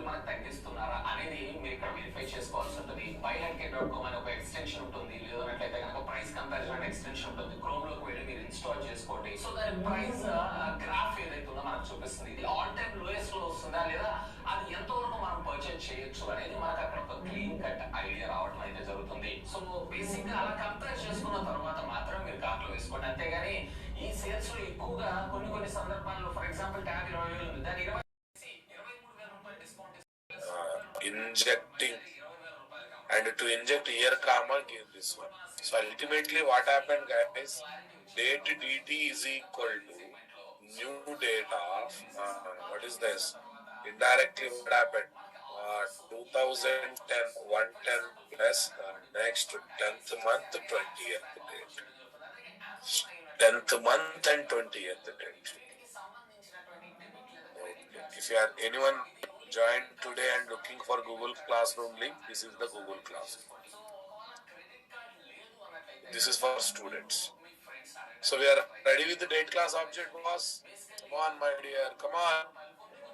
మనకు తగ్గిస్తున్నారా అనేది మీరు ఇక్కడ వెరిఫై చేసుకోవాల్సి ఉంటుంది. buylandkit.com అనే ఒక ఎక్స్టెన్షన్ ఉంటుంది, లేదన్నట్లయితే కనుక ప్రైస్ కంపారిజన్ అనే ఎక్స్టెన్షన్ ఉంటుంది. క్రోమ్ లోకి వెళ్ళి మీరు ఇన్స్టాల్ చేసుకోండి. సో దాని ప్రైస్ గ్రాఫ్ ఏదైతే ఉందో మనకు చూపిస్తుంది. ఇది ఆల్ టైమ్ లోయెస్ట్ లో వస్తుందా లేదా, అది ఎంతవరకు మనం పర్చేజ్ చేయొచ్చు అనేది మనకు అక్కడ ఒక క్లీన్ కట్ ఐడియా రావడం అయితే జరుగుతుంది. సో బేసిక్ గా అలా కంపేర్ చేసుకున్న తర్వాత మాత్రమే మీరు కార్ట్లో వేసుకోండి. అంతేగాని ఈ సేల్స్ లో ఎక్కువగా కొన్ని సందర్భాల్లో ఫర్ ఎగ్జాంపుల్ ట్యాబ్ 20,000 ఉంది, దాని 23,000 రూపాయలు discount injecting and to inject here comma give this one. So ultimately what happened guys, date dt is equal to new date of what is this, indirectly what happened, 2010 110 plus next 10th month 20th date, 10th month and 20th date. Okay. If you are anyone joined today and looking for Google Classroom link, this is the Google Classroom. This is for students. So we are ready with the date class object, boss. Come on, my dear, come on.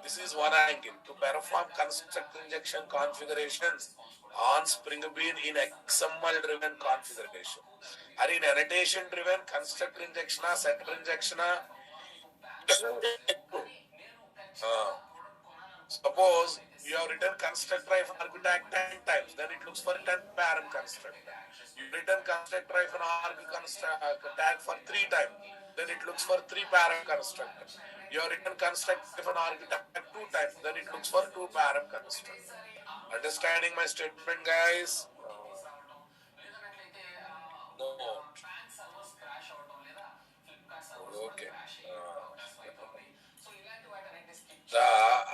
This is one angle to perform construct injection configurations on Spring Bean in XML driven configuration. Are in annotation driven construct injection, setter injection. Suppose you have written constructor if arg tag 10 times, then it looks for 10 parent constructor. You written constructor if an arg tag for 3 times, then it looks for 3 parent constructor. You have written constructor if an arg tag 2 times, then it looks for 2 parent constructor. Understanding my statement, guys? No. Okay. The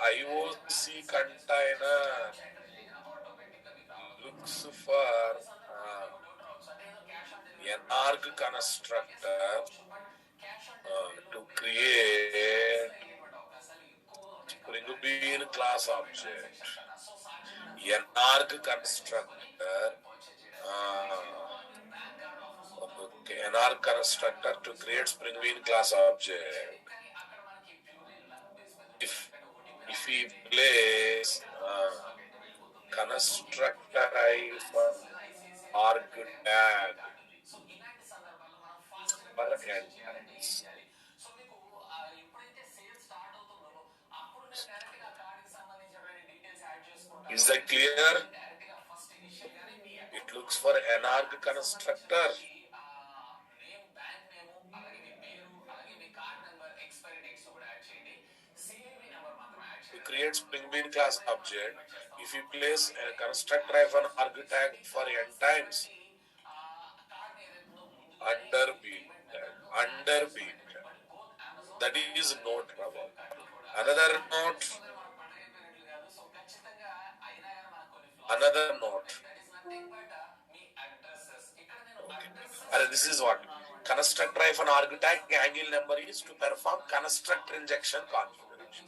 IOC container looks for an arg constructor to create Spring Bean class object. An arg constructor an arg constructor to create Spring Bean class object. If we place constructor for arg tag for endpoints. Is that clear? It looks for an arg constructor. To create Spring Bean class object, if you place a constructor of an arg tag for n times under bean tag, that is no trouble. Another note. Okay. This is what constructor of an arg tag angle number is to perform constructor injection configuration.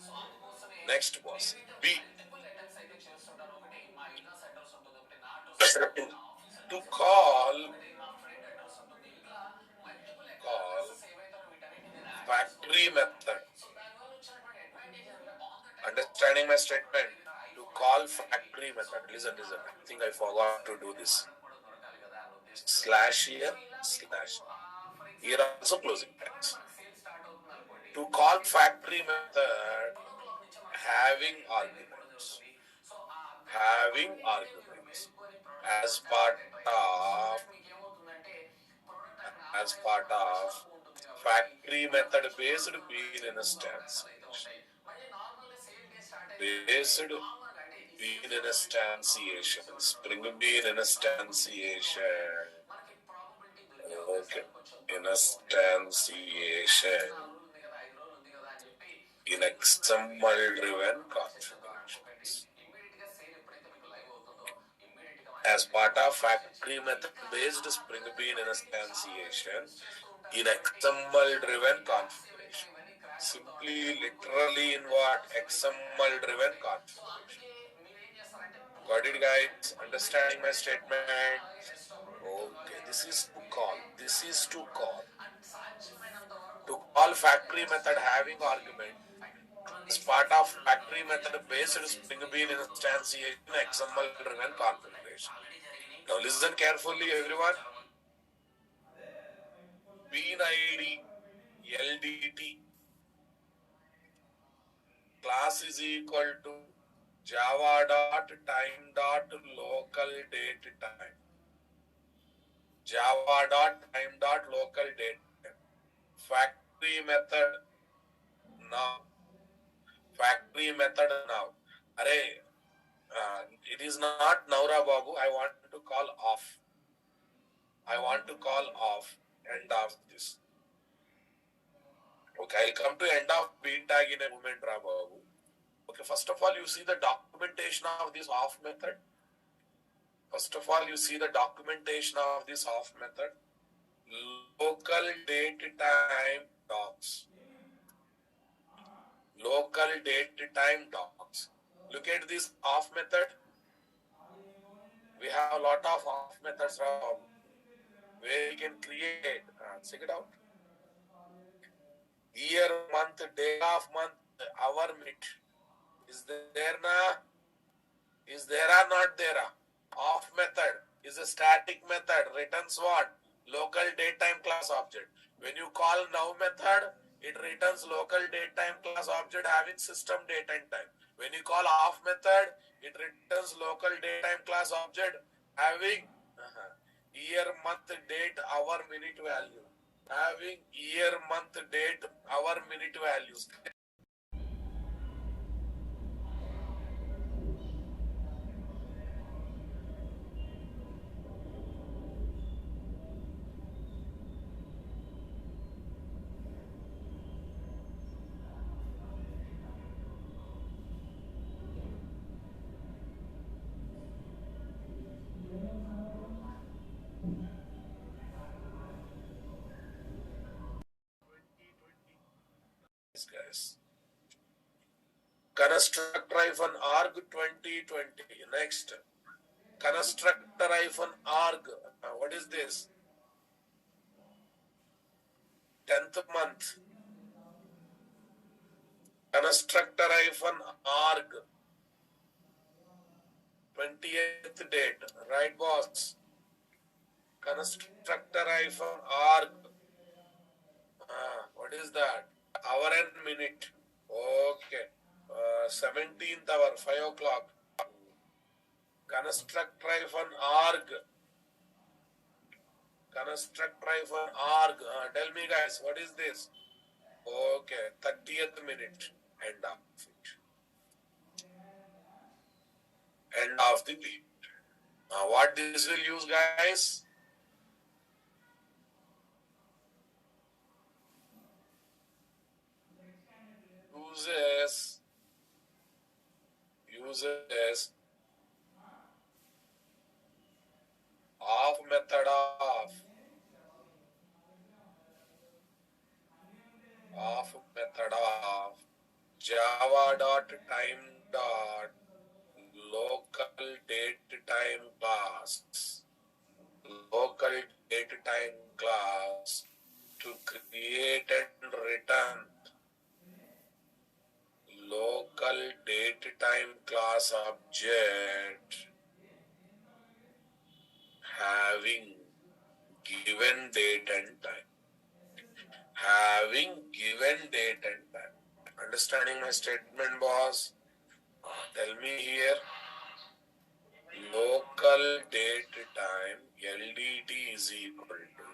Next was B. To call statement to call factory method. Listen. I think I forgot to do this. Slash here, slash. Here also closing brackets. To call factory method, having arguments. Having arguments as part of factory method based bean instance. Based bean instantiation. Spring bean instantiation. Okay. Instantiation in XML driven configurations. As part of factory method based Spring Bean instantiation in XML driven configuration. Simply, literally in what? XML driven configuration. Got it, guys? Understanding my statement? Okay, this is to call. To call factory method having argument as part of factory method based Spring Bean instantiation XML driven configuration. Now listen carefully, everyone. Bean ID LDT class is equal to java.time.local date time. Java.time.local date time. Factory method now. Array, it is not Naura Babu. I want to call off. End of this. Okay, I'll come to end of bean tag in a moment, Babu. Okay, first of all, you see the documentation of this off method. Local date time docs. Look at this off method. We have a lot of off methods where we can create. Check it out. Year, month, day of month, hour, minute. Is there na? Is there or not there? Off method is a static method. Returns what? Local datetime class object. When you call now method, it returns local datetime class object having system date and time. When you call off method, it returns local datetime class object having year, month, date, hour, minute value. Having year, month, date, hour, minute values. Guys. Constructor-arg 2020. Next. Constructor-arg. What is this? 10th month. Constructor-arg. 20th date. Right, boss? Constructor-arg. What is that? Hour and minute. Okay. 17th hour, 5 o'clock. Construct-arg. Tell me, guys, what is this? Okay, 30th minute. End of it. End of the beat. What this will use, guys? Uses off method of java.time.local datetime class to create and return local datetime class object having given date and time. Having given date and time. Understanding my statement, boss? Tell me here. Local date time LDT is equal to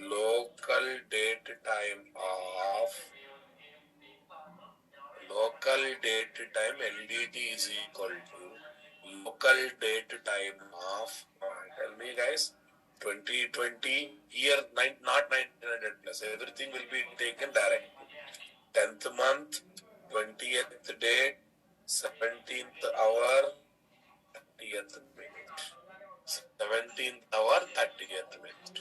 local date time of local date time LDT is equal to local date time of tell me guys 2020 year not 1900 plus everything will be taken direct 10th month 20th date 17th hour 30th minute 17th hour 30th minute.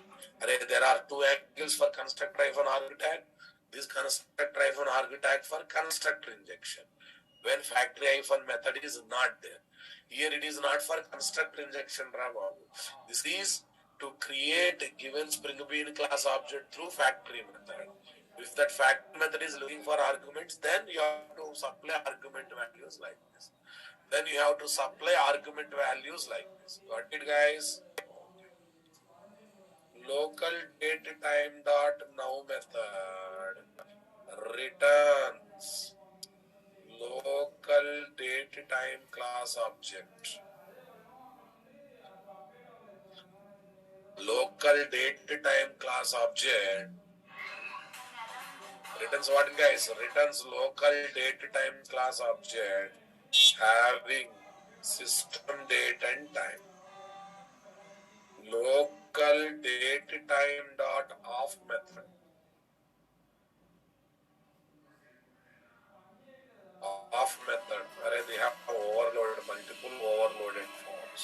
There are two angles for constructor hyphen architect. This constructor hyphen architect for constructor injection. When factory hyphen method is not there. Here it is not for constructor injection. This is to create a given Spring Bean class object through factory method. If that factory method is looking for arguments, then you have to supply argument values like this. Then you have to supply argument values like this. Got it, guys? Local date time dot now method returns local date time class object. Local date time class object returns what, guys? Returns local date time class object having system date and time. Local date time dot off method. Off method where they have overloaded multiple overloaded forms.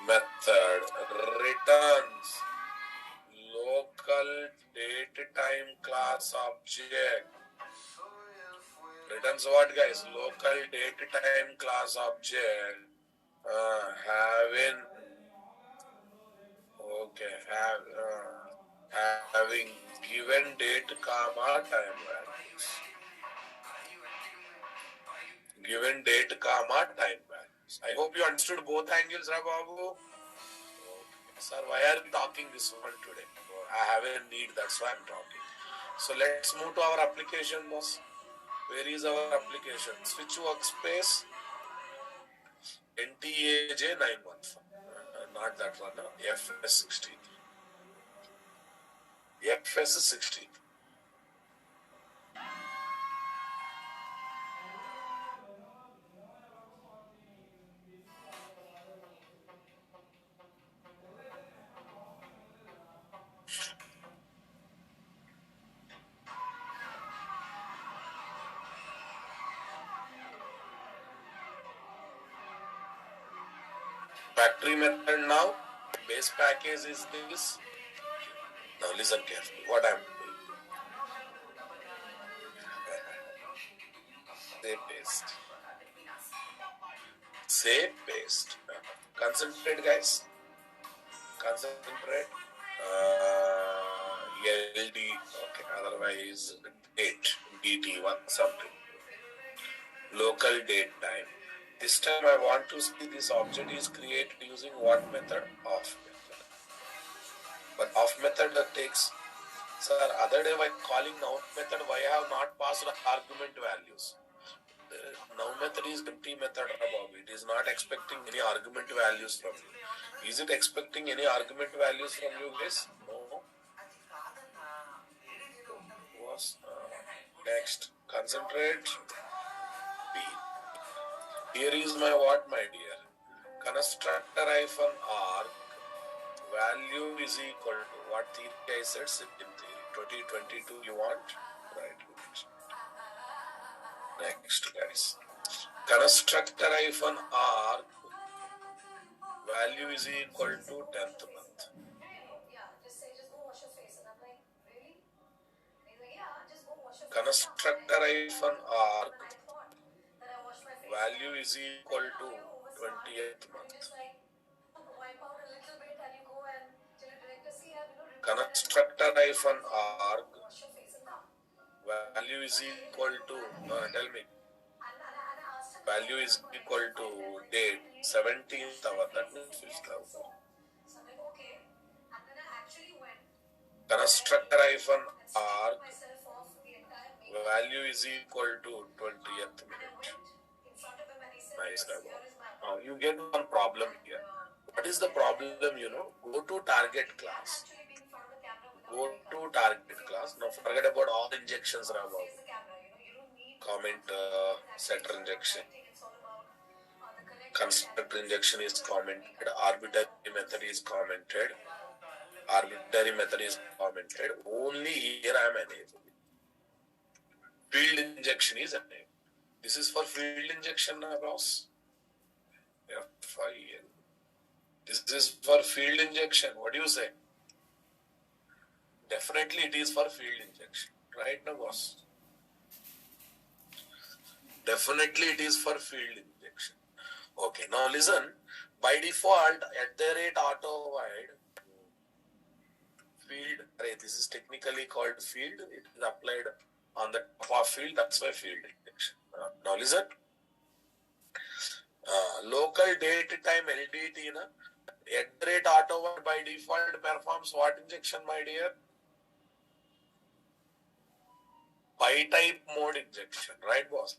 Method returns local date time class object. Returns what, guys? Local date time class object having having given date comma time values. Given date comma time values. I hope you understood both angles, Babu. Okay. Sir, why are you talking this one today? I have a need, that's why I'm talking. So let's move to our application, boss. Where is our application? Switch workspace NTAJ 915. Not that one, no. FS16. FS16. Factory method now. Base package is this. Now listen carefully. What I'm doing. Say paste. Say paste. Concentrate, guys. Concentrate. LD. Okay. Otherwise, date. DT1 something. Local date time. This time I want to see this object is created using what method? Off method. But off method that takes. Sir, other day by calling now method, why I have not passed argument values? Now method is empty method above. It is not expecting any argument values from you. Is it expecting any argument values from you, guys? No. Was next. Concentrate. B. Here is my what, my dear? Constructor hyphen arc value is equal to what theory I said in theory. 2022 you want? Right. Next, guys. Constructor hyphen arc value is equal to 10th month. Constructor hyphen arc value is equal to 20th month. Constructor hyphen arc value is equal to, tell me, value is equal to date 17th hour, that means 5th hour. Constructor hyphen arc, value is equal to 20th minute. Nice, Raghu. Now you get one problem here. What is the problem, you know? Go to target class. Go to target class. Now forget about all injections, Raghu. Comment, setter injection. Constructor injection is commented. Arbitrary method is commented. Arbitrary method is commented. Only here I am enabled. Field injection is enabled. This is for field injection, boss. FIL. This is for field injection. What do you say? Definitely it is for field injection. Right now, boss? Definitely it is for field injection. Okay, now listen. By default, @auto void field, this is technically called field. It is applied on the top of field. That's why field injection. Now listen. Local date time LDT na @auto void by default performs what injection, my dear? By type mode injection, right, boss?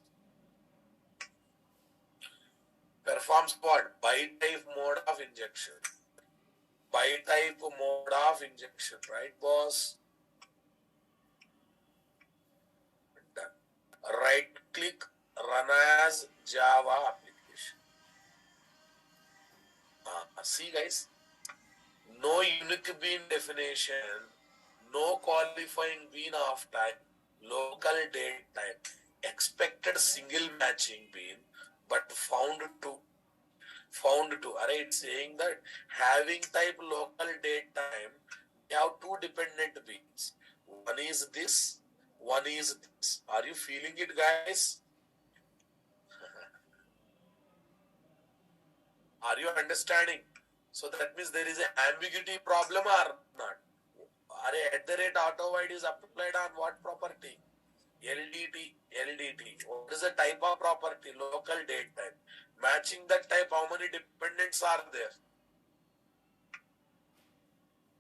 Performs what? By type mode of injection. By type mode of injection, right, boss? Done. Right click, run as Java application. See, guys, no unique bean definition, no qualifying bean of type, local date type, expected single matching bean, but found to. Alright, it's saying that having type local date time, we have two dependent beans. One is this, one is this. Are you feeling it, guys? Are you understanding? So that means there is an ambiguity problem or not? @auto void is applied on what property? LDT. What is the type of property? Local date type. Matching that type, how many dependents are there?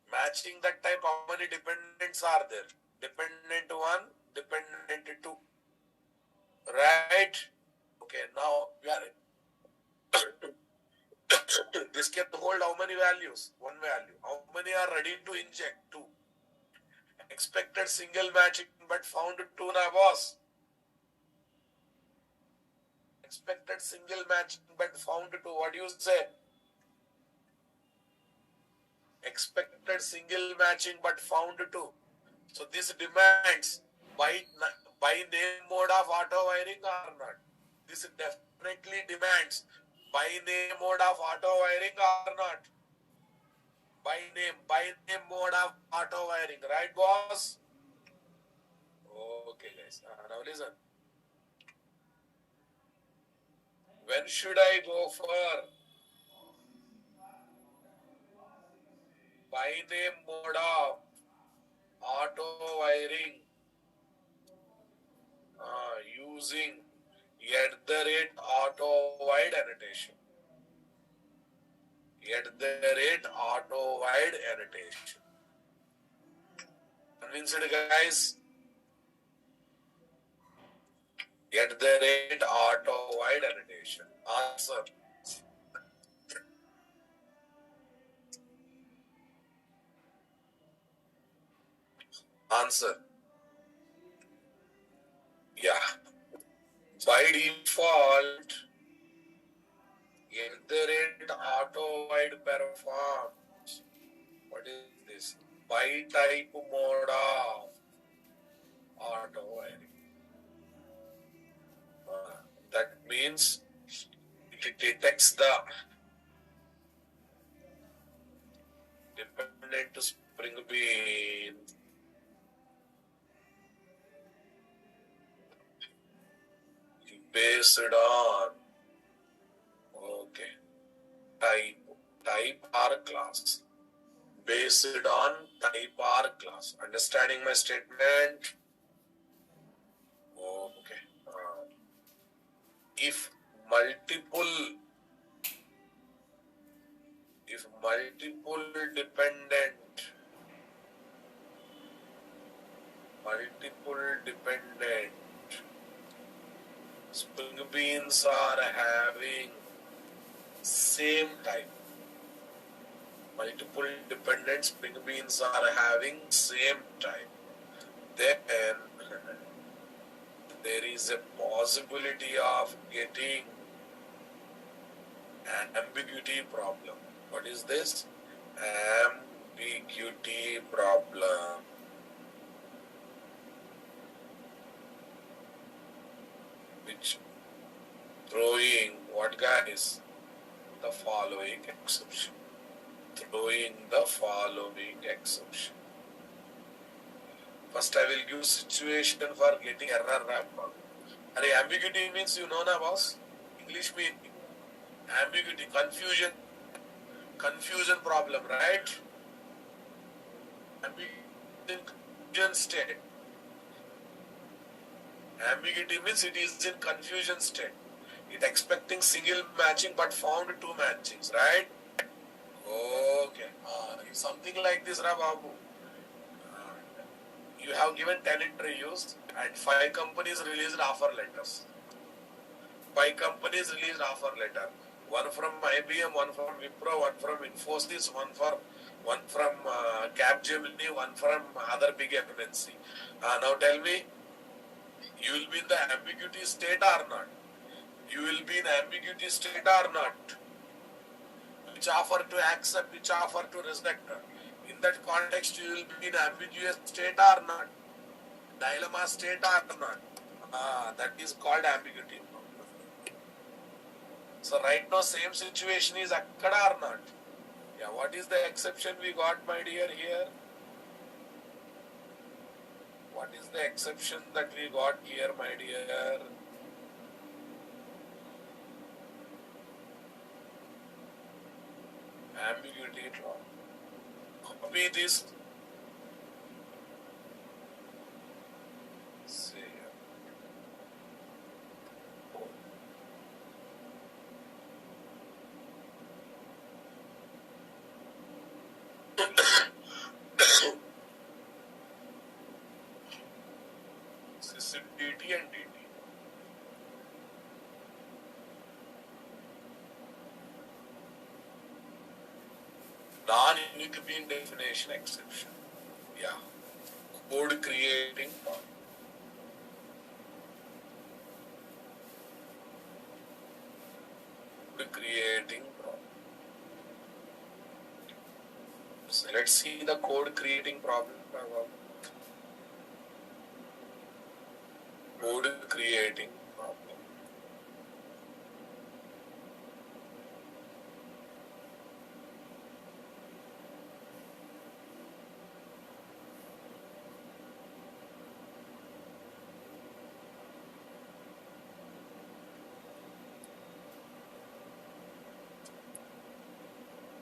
Matching that type, how many dependents are there? Dependent 1, dependent 2. Right? Okay, now we are this can hold how many values? One value. How many are ready to inject? 2. Expected single matching but found 2 na, boss. Expected single matching but found 2. What do you say? Expected single matching but found 2. So this demands by name mode of auto wiring or not? This definitely demands by name mode of auto wiring or not? By name mode of auto wiring, right, boss? Okay, guys. Now listen. When should I go for by name mode of auto wiring using @auto void annotation? @auto void annotation. Convinced, guys? @auto void annotation. Answer. Answer. Yeah. By default, @auto void performs. What is this? By type mode of auto wiring. That means it detects the dependent spring bean based on type or class. Based on type or class. Understanding my statement? if multiple dependent spring beans are having same type. Multiple dependent spring beans are having same type. Then there is a possibility of getting an ambiguity problem. What is this? Ambiguity problem. Which throwing what guys? The following exception. Throwing the following exception. First I will give situation for getting error rap. And ambiguity means you know na boss? English meaning. Ambiguity, confusion problem, right? Ambiguity in confusion state. Ambiguity means it is in confusion state. It expecting single matching but found two matchings, right? Okay. Something like this, Ra Babu. You have given 10 interviews and 5 companies released offer letters. 5 companies released offer letter. One from IBM, one from Wipro, one from Infosys, one from Capgemini, one from other big MNC. Now tell me, you will be in the ambiguity state or not? You will be in ambiguity state or not? Which offer to accept, which offer to reject? In that context, you will be in ambiguous state or not? Dilemma state or not? That is called ambiguity. So right now, same situation is occurred or not? Yeah, what is the exception we got, my dear, here? What is the exception that we got here, my dear? Ambiguity law. Copy this. See here. This is DT and DT. Non-unique bean definition exception. Yeah. Code creating. Code creating. So let's see the code creating problem. Code creating problem.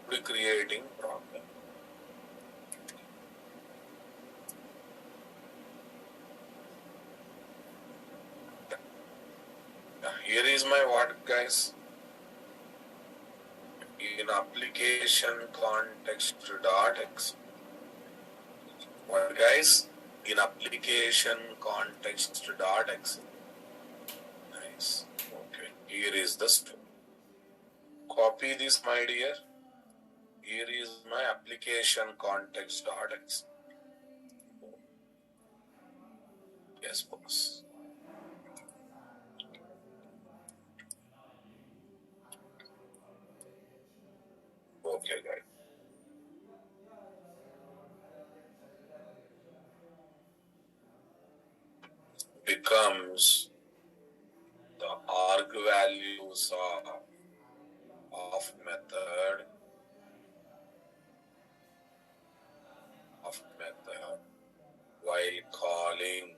Code creating problem. Here is my what, guys? In application context dot x. What, guys? In application context dot x. Nice. Okay. Here is the step. Copy this, my dear. Here is my application context dot x. Yes, boss. Okay, guys. Becomes the arg values of method while calling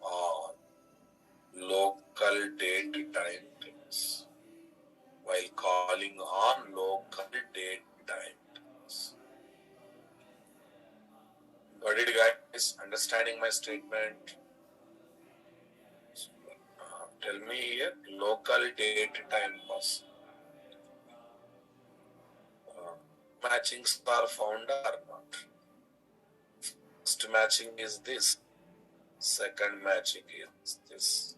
on local date time things. While calling on local date time things. Got it, guys? Understanding my statement? Tell me here, local date time pass. Matchings are found or not? First matching is this. Second matching is this.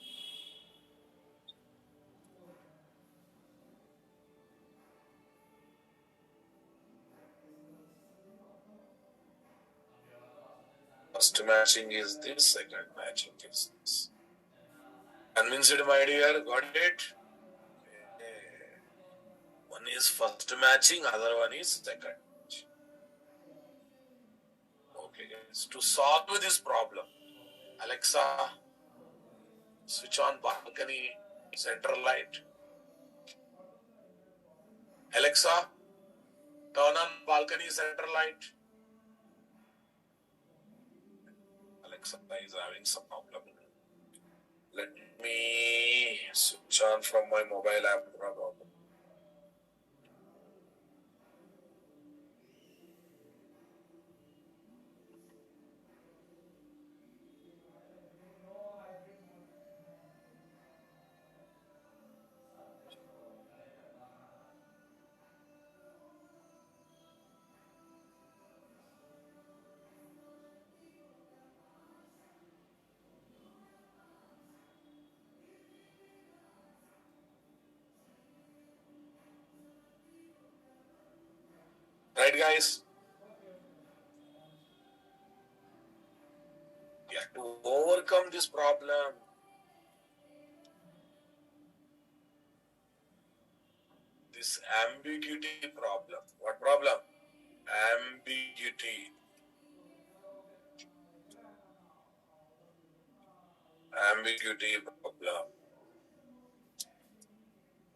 First matching is this. Second matching is this. Convinced, my dear? Got it? One is first matching, other one is second. Okay, guys. To solve this problem, Alexa, switch on balcony center light. Alexa, turn on balcony center light. Alexa is having some problem. Let me switch on from my mobile app. Right, guys? Yeah, to overcome this problem, this ambiguity problem. What problem? Ambiguity. Ambiguity problem.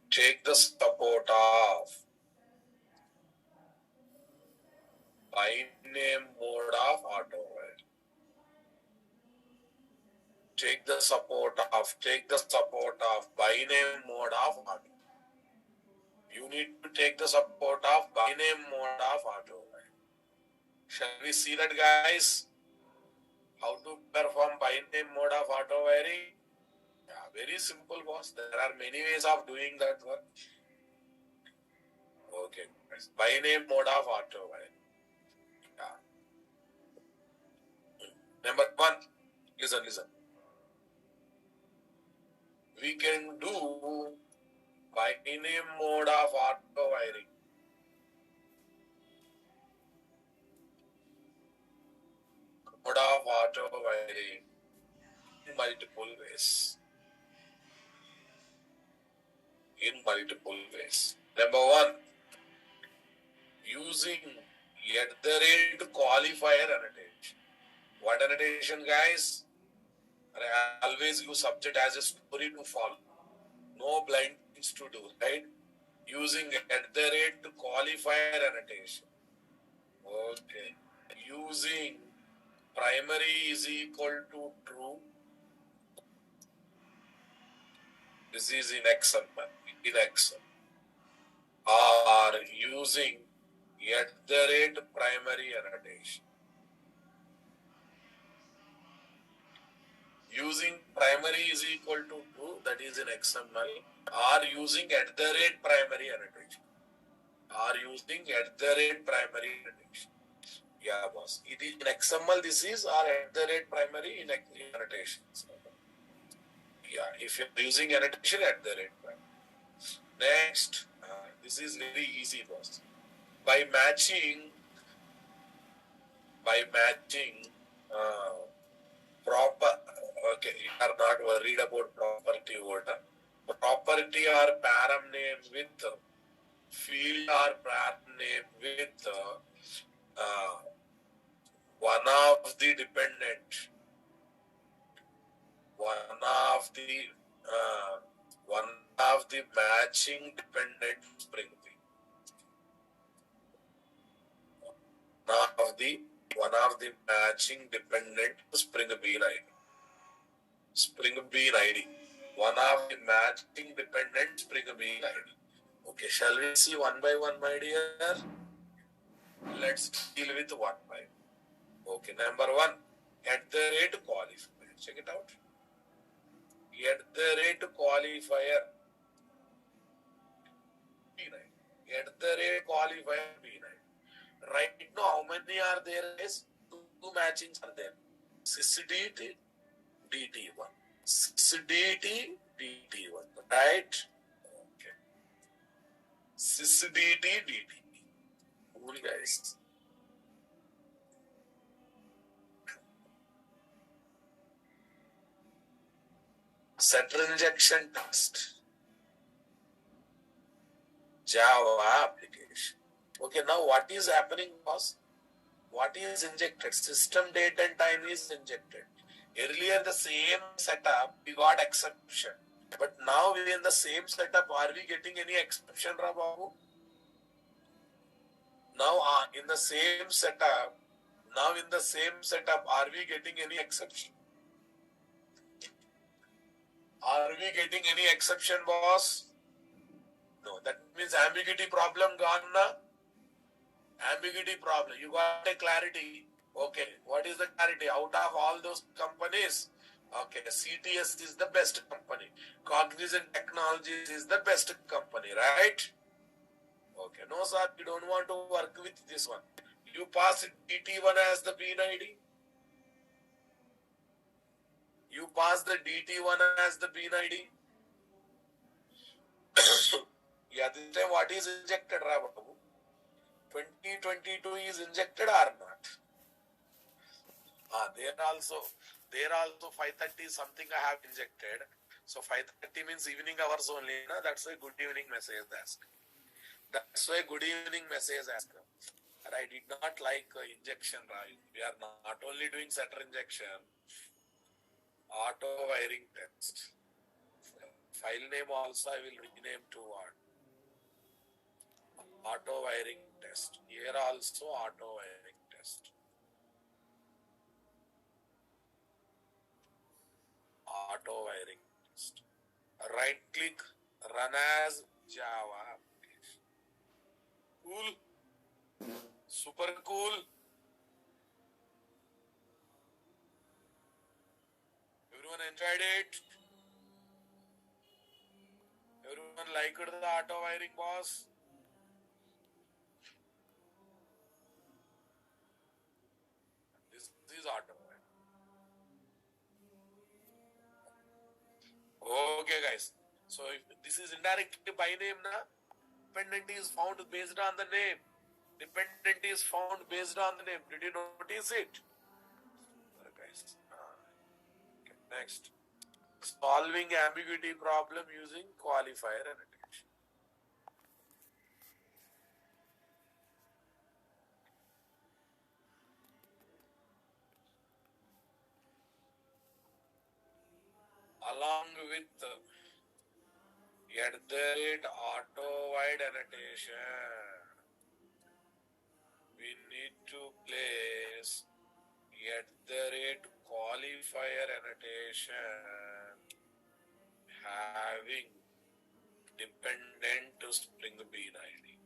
Take the support of binary mode of autoware. Take the support of binary mode of auto. You need to take the support of binary mode of autoware. Shall we see that, guys? How to perform binary mode of auto wiring? Yeah, very simple, boss. There are many ways of doing that work. Okay, guys. Binary mode of auto wiring. Yeah. Number one, listen. We can do binary mode of auto wiring. Mode of auto wiring in multiple ways. Number one, using qualifier annotation. What annotation, guys? I always use subject as a story to follow. No blind things to do, right? Using qualifier annotation. Okay. Using primary is equal to true. This is in XML. Or using primary annotation. Using primary is equal to true, that is in XML, or using primary annotation. Yeah, boss. It is in XML, this is, or primary in annotations. Yeah, if you're using annotation, primary. Next, this is very easy, boss. By matching proper, okay, you are not worried about property order. Property or param name with field or param name with one of the dependent, one of the matching dependent spring B. One of the matching dependent spring B ID. One of the matching dependent spring B ID. Okay, shall we see one by one, my dear? Let's deal with one by one. Okay, number one, qualifier. Check it out. qualifier P9. @qualifier P9. Right now, how many are there? Is two matchings are there. SysDT DT1. SysDT DT1. Right? Okay. SysDT DT. Cool, guys. Setter injection test. Java application. Okay, now what is happening was, what is injected? System date and time is injected. Earlier, the same setup, we got exception. But now in the same setup, are we getting any exception, Babu? Now in the same setup, are we getting any exception? Are we getting any exception, boss? No, that means ambiguity problem gone na? Ambiguity problem. You got a clarity. Okay, what is the clarity? Out of all those companies, okay, CTS is the best company. Cognizant Technologies is the best company, right? Okay, no sir, you don't want to work with this one. You pass DT1 as the PIN ID. You pass the DT1 as the PIN ID. Yeah, this time what is injected, Babu? 2022 is injected or not? There also 5:30 something I have injected. So 5:30 means evening hours only. Na? That's why good evening message ask. That's why good evening message ask. I did not like injection, right? We are not only doing setter injection, auto wiring test. File name also I will rename to what? Auto wiring test. Here also auto wiring test. Auto wiring test. Right click, run as Java. Cool. Super cool. Everyone enjoyed it. Everyone liked the auto wiring, boss. This is auto wiring. Okay, guys. So if this is indirectly by name, na? Dependent is found based on the name. Dependent is found based on the name. Did you notice it? Guys. Okay, next. Solving ambiguity problem using qualifier annotation. Along with auto wide annotation, we need to place qualifier annotation having dependent Spring Bean ID.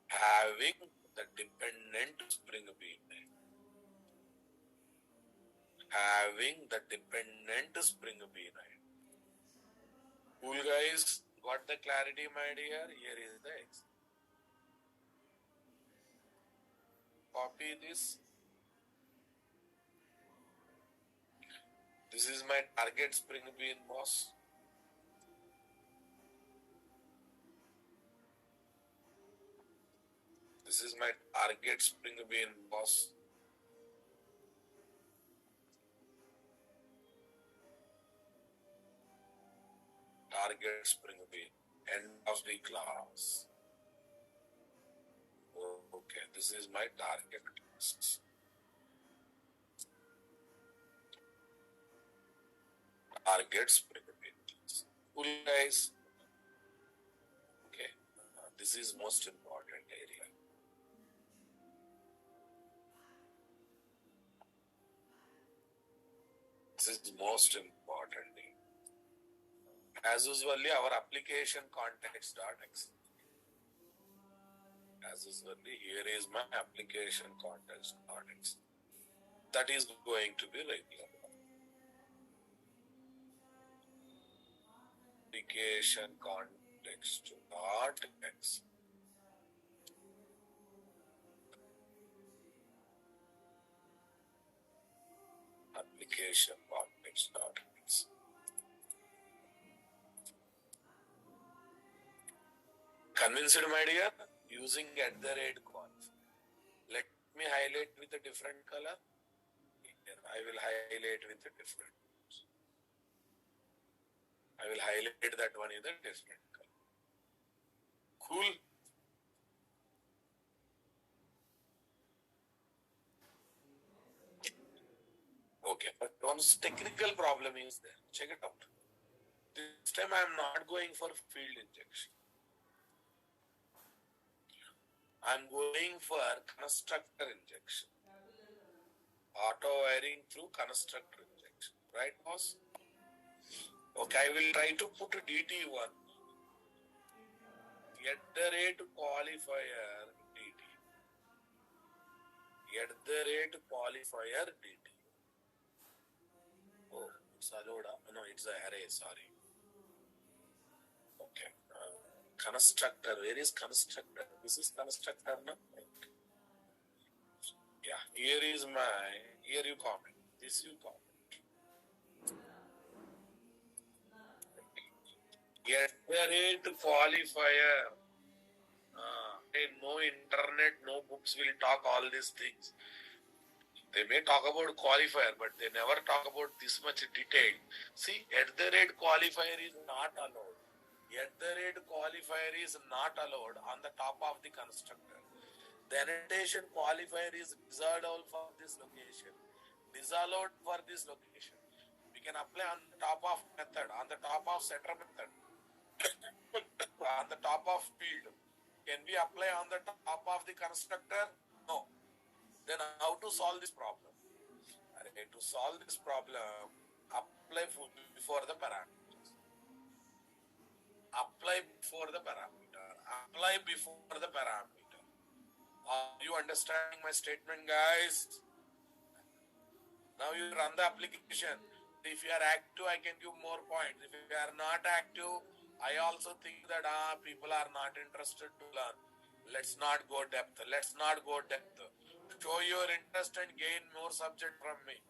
Having the dependent Spring Bean ID. Having the dependent Spring Bean ID. Cool, guys. Got the clarity, my dear? Here is the X. Copy this. This is my target Spring Bean, boss. This is my target Spring Bean, boss. Target Spring Bean. End of the class. Okay, this is my target. Target Spring Bean. Cool, guys. Okay, this is most important area. This is most important thing. As usually, our application context.x. As usually, here is my application context.x. That is going to be regular. application context, not X. Application context, not X. Convinced, my dear? Using @conf. Let me highlight with a different color. Here, I will highlight with a different. I will highlight that one in a different color. Cool. Okay, but one technical problem is there. Check it out. This time I am not going for field injection. I am going for constructor injection. Auto wiring through constructor injection. Right, boss? Okay, I will try to put DT1. @qualifier DT. @qualifier DT. Oh, it's allowed. No, it's an array. Sorry. Okay. Constructor. Where is constructor? This is constructor, no? Okay. Yeah. Here is my. Here you comment. This you comment. @qualifier. No internet, no books will talk all these things. They may talk about qualifier, but they never talk about this much detail. See, @qualifier is not allowed. @qualifier is not allowed on the top of the constructor. The annotation qualifier is disallowed for this location. Disallowed for this location. We can apply on the top of method, on the top of setter method, on the top of field. Can we apply on the top of the constructor? No. Then how to solve this problem? To solve this problem, apply before the parameters. Apply before the parameter. Apply before the parameter. Are you understanding my statement, guys? Now you run the application. If you are active, I can give more points. If you are not active, I also think that people are not interested to learn. Let's not go depth. Let's not go depth. Show your interest and gain more subject from me.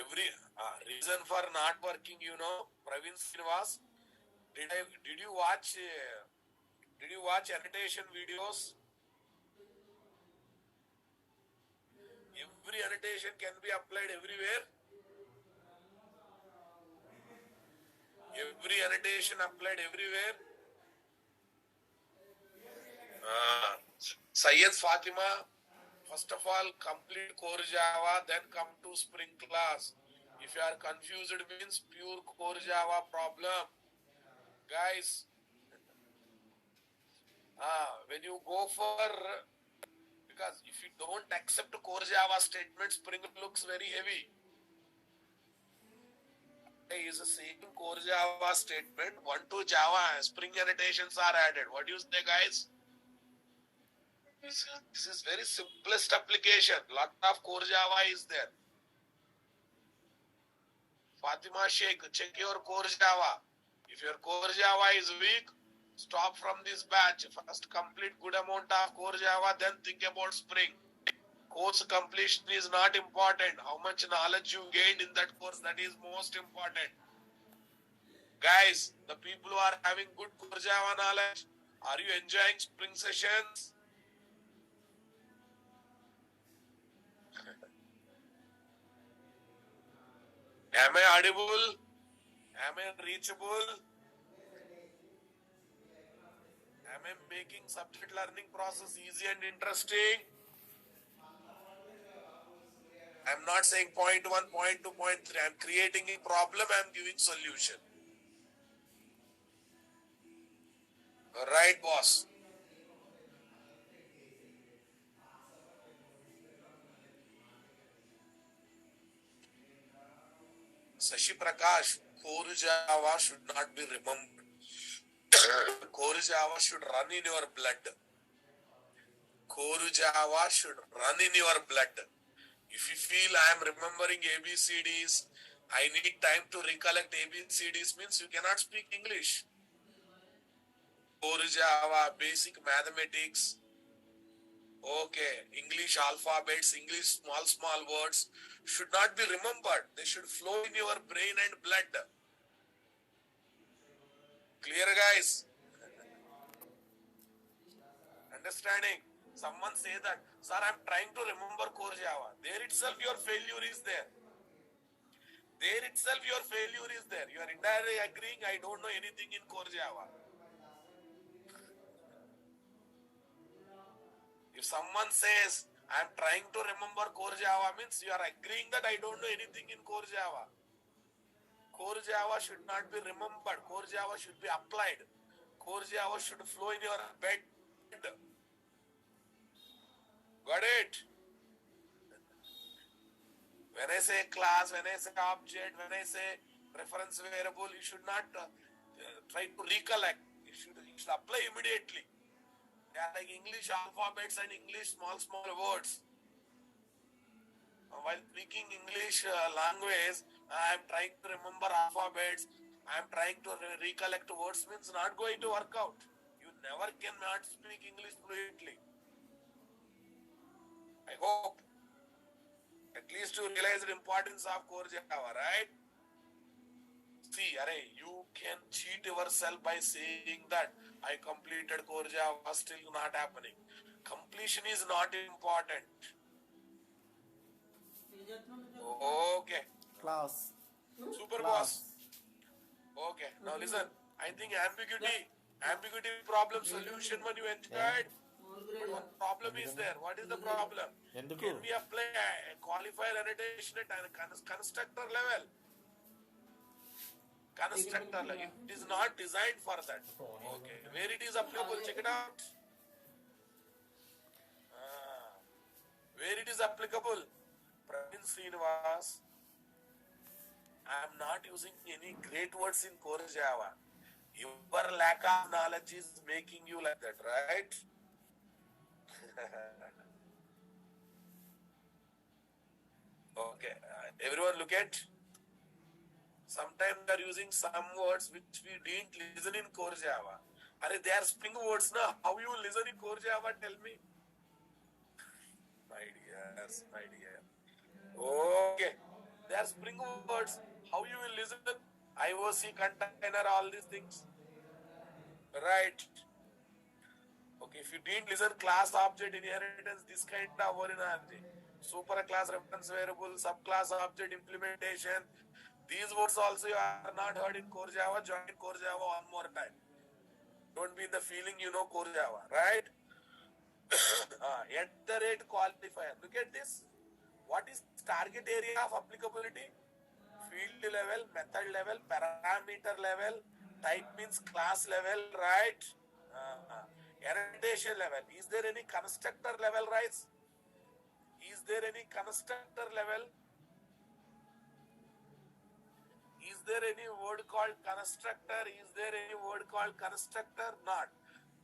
Every reason for not working, Praveen Srinivas. Did you watch annotation videos? Every annotation can be applied everywhere. Every annotation applied everywhere. Syed Fatima, first of all, complete core Java, then come to Spring class. If you are confused, means pure core Java problem. Guys, when you go for, because if you don't accept core Java statement, Spring looks very heavy. Is the same core Java statement, 1 to Java, Spring annotations are added. What do you say, guys? This is very simplest application. Lot of core Java is there. Fatima Sheikh, check your core Java. If your core Java is weak, stop from this batch. First complete good amount of core Java, then think about Spring. Course completion is not important. How much knowledge you gained in that course, that is most important. Guys, the people who are having good core Java knowledge, are you enjoying Spring sessions? Am I audible? Am I reachable? Am I making subject learning process easy and interesting? I'm not saying point 1, point 2, point 3. I'm creating a problem, I'm giving solution. Right, boss? Sashi Prakash, core Java should not be remembered. Core Java should run in your blood. Core Java should run in your blood. If you feel I am remembering ABCDs, I need time to recollect ABCDs means you cannot speak English. Core Java, basic mathematics, okay, English alphabets, English small words should not be remembered. They should flow in your brain and blood. Clear, guys? Understanding? Someone say that, sir, I'm trying to remember core Java. There itself your failure is there. There itself your failure is there. You are indirectly agreeing, I don't know anything in core Java. If someone says, I'm trying to remember core Java, means you are agreeing that I don't know anything in core Java. Core Java should not be remembered. Core Java should be applied. Core Java should flow in your bed. Got it? When I say class, when I say object, when I say reference variable, you should not try to recollect. You should apply immediately. They are like English alphabets and English small words. While speaking English language, I am trying to remember alphabets. I am trying to recollect words means not going to work out. You never cannot speak English fluently. I hope at least you realize the importance of core Java, right? See, you can cheat yourself by saying that I completed core Java, still not happening. Completion is not important. Okay. Class. Super boss. Okay. Now listen. I think ambiguity problem solution when you enjoyed. But one problem is there. What is the problem? Can we apply a qualifier annotation at constructor level? Constructor level. It is not designed for that. Okay. Where it is applicable, check it out. Where it is applicable. Praveen Srinivas. I am not using any great words in core Java. Your lack of knowledge is making you like that, right? Okay, everyone look at. Sometimes they are using some words which we didn't listen in core Java. They are Spring words now. How you listen in core Java? Tell me. My dear. Okay, they are Spring words. How you will listen? IOC container, all these things. Right. Okay, if you didn't listen class object inheritance, this kind of terminology. Super class reference variable, subclass object implementation. These words also you are not heard in core Java. Join core Java one more time. Don't be in the feeling you know core Java, right? At the rate qualifier. Look at this. What is target area of applicability? Field level, method level, parameter level, type means class level, right? Annotation level. Is there any constructor level, right? Is there any constructor level? Is there any word called constructor? Is there any word called constructor? Not.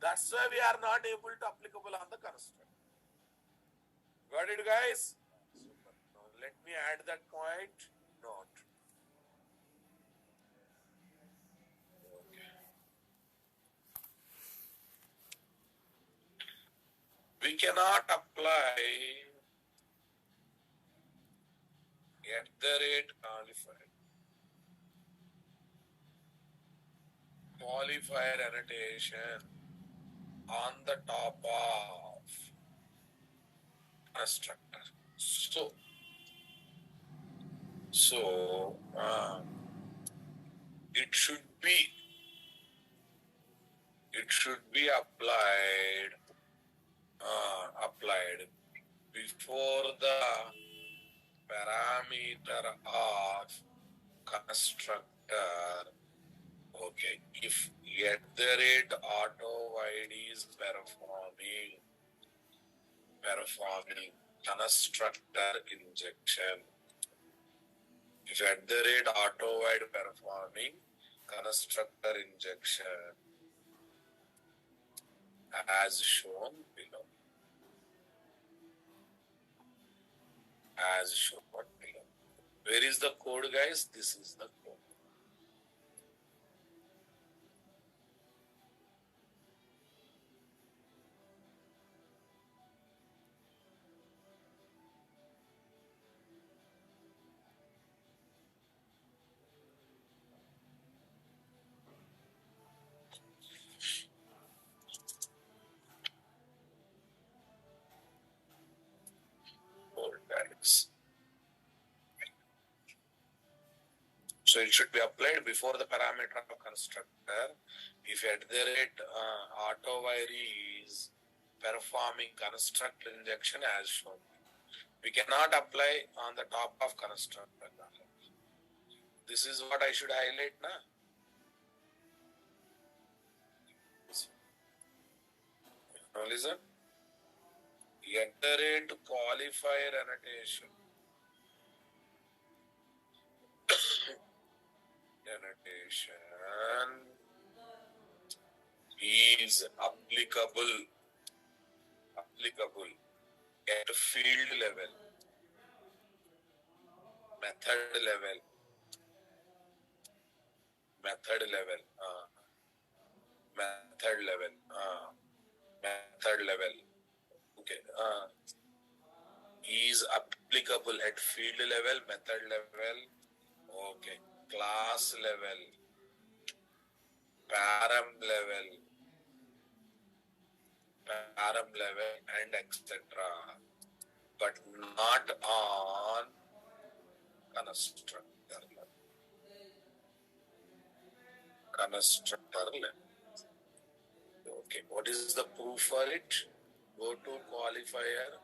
That's why we are not able to applicable on the constructor. Got it, guys? Super. Now let me add that point. Not. Okay. We cannot apply at the rate qualifier annotation on the top of constructor. So it should be applied before the parameter of constructor. Okay, if at the rate auto void is performing constructor injection. If at the rate auto void performing constructor injection as shown below. as shown below. Where is the code, guys? This is the code. Code, guys. So it should be applied before the parameter of constructor. If at the rate auto-wire is performing constructor injection as shown. We cannot apply on the top of constructor. This is what I should highlight now. Now listen. At the rate qualifier annotation. Annotation is applicable at field level, method level, method level, method level, method level. Okay. Is applicable at field level, method level, okay, class level, param level, and etc. But not on constructor level. Constructor level. Okay, what is the proof for it? Go to qualifier.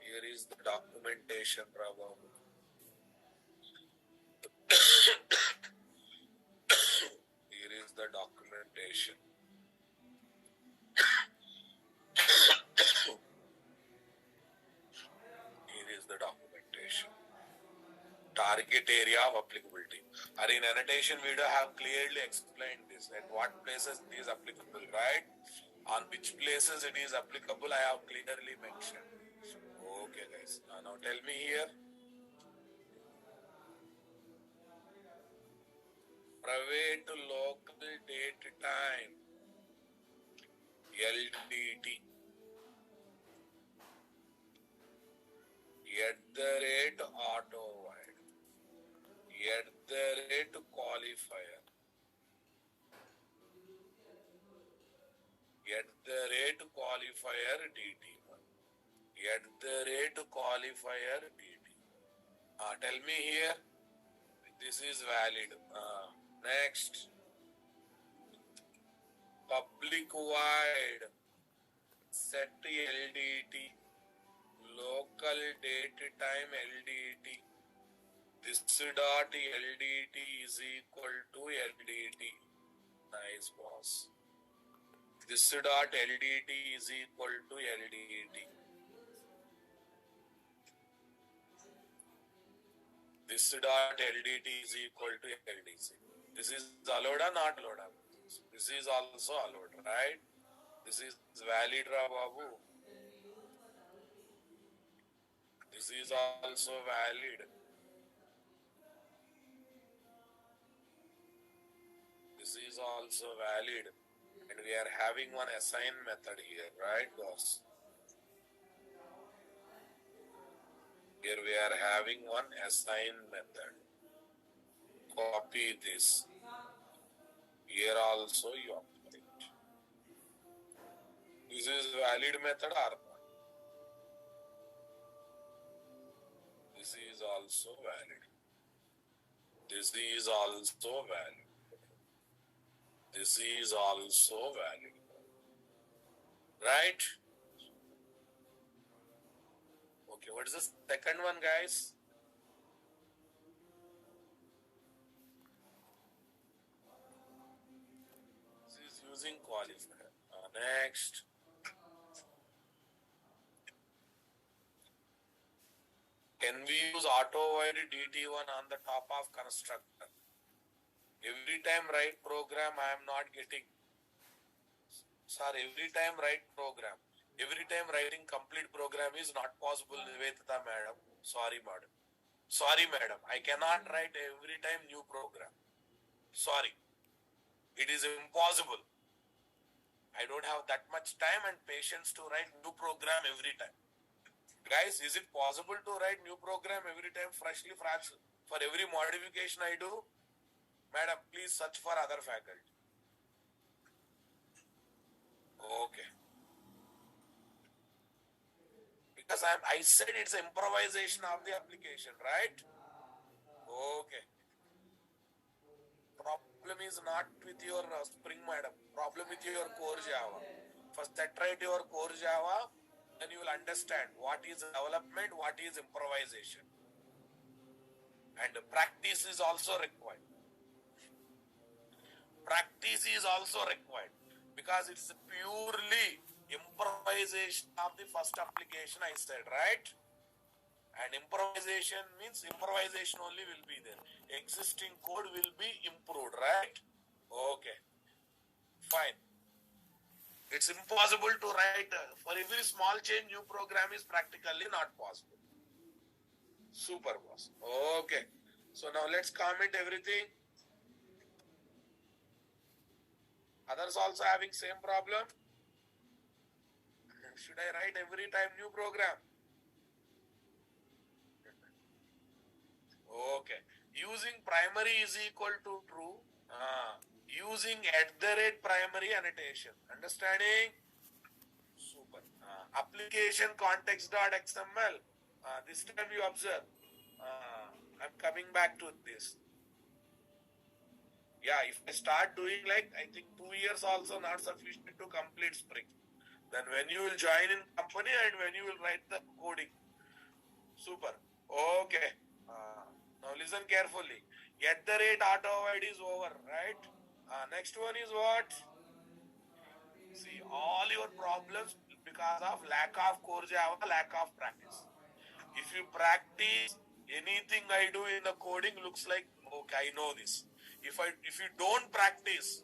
Here is the documentation, Prabhu. Here is the documentation. Here is the documentation. Target area of applicability. Or in annotation video, I have clearly explained this. At what places it is applicable, right? On which places it is applicable, I have clearly mentioned. Okay, guys. Now tell me here. Private local date time. LDT. At the rate auto wide. At the rate qualifier. At the rate qualifier DT1. At the rate qualifier DT. Tell me here. This is valid. Next. Public wide. Set LDT. Local date time LDT. This dot LDT is equal to LDT. Nice, boss. This dot LDT is equal to LDT. This dot LDT is equal to LDC. This is allowed or not allowed? This is also allowed, right? This is valid, Babu. This is also valid. This is also valid. And we are having one assign method here, right, boss? Here we are having one assign method. Copy this. Here also you apply it. This is valid method or not? This is also valid. This is also valid. This is also valid. Right? Okay, what is the second one, guys? This is using qualifier. Next. Can we use auto-wide DT1 on the top of constructor? Every time write program, I am not getting. Sir, every time write program. Every time writing complete program is not possible, Nivedita madam. Sorry, madam. Sorry, madam. I cannot write every time new program. Sorry. It is impossible. I don't have that much time and patience to write new program every time. Guys, is it possible to write new program every time freshly fresh for every modification I do? Madam, please search for other faculty. Okay. Because I said it's improvisation of the application, right? Okay. Problem is not with your Spring, madam. Problem with your core Java. First, set right your core Java, then you will understand what is development, what is improvisation. And practice is also required. Practice is also required because it's purely improvisation of the first application, I said, right? And improvisation means improvisation only will be there. Existing code will be improved, right? Okay, fine. It's impossible to write for every small change, new program is practically not possible. Super, boss. Okay. So now let's comment everything. Others also having same problem? Should I write every time new program? Okay. Using primary is equal to true. Using @primary annotation. Understanding? Super. Application context.xml. This time you observe. I'm coming back to this. Yeah, if I start doing like, I think 2 years also not sufficient to complete Spring. Then when you will join in company and when you will write the coding. Super. Okay. Now listen carefully. @autovoid is over, right? Next one is what? See, all your problems because of lack of core Java, lack of practice. If you practice, anything I do in the coding looks like, okay, I know this. If you don't practice,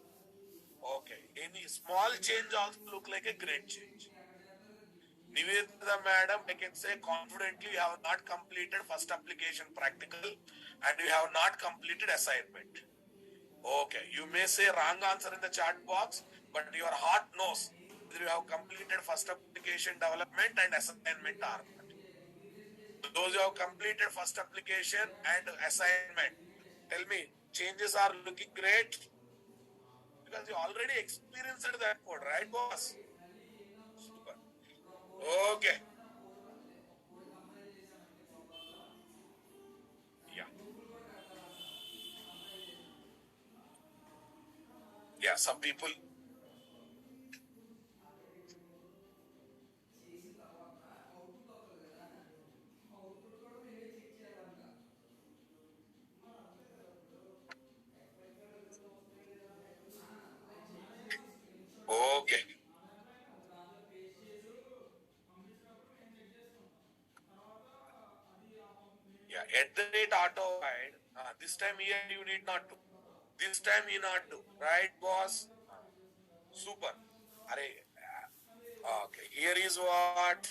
okay, any small change also look like a great change. Nivedita madam, I can say confidently you have not completed first application practical and you have not completed assignment. Okay, you may say wrong answer in the chat box, but your heart knows whether you have completed first application development and assignment or not. Those who have completed first application and assignment, tell me, changes are looking great? Because you already experienced that code, right, boss? Super. Okay. Yeah. Yeah, some people. చేసిన తర్వాత output వస్తుంది కదా output కూడా మేమే check చేయాలంట అంతే కదా ఇప్పుడు ఎక్స్పెక్టెడ్ రిజల్ట్ వస్తాయి లేదా Okay. దాంట్లో పేస్ట్ చేసి పంపించినప్పుడు మేము చెక్ చేసుకుంటాం తర్వాత అది Yeah, @autovoid. This time here you need not to. This time you not to. Right, boss? Super. Okay, here is what?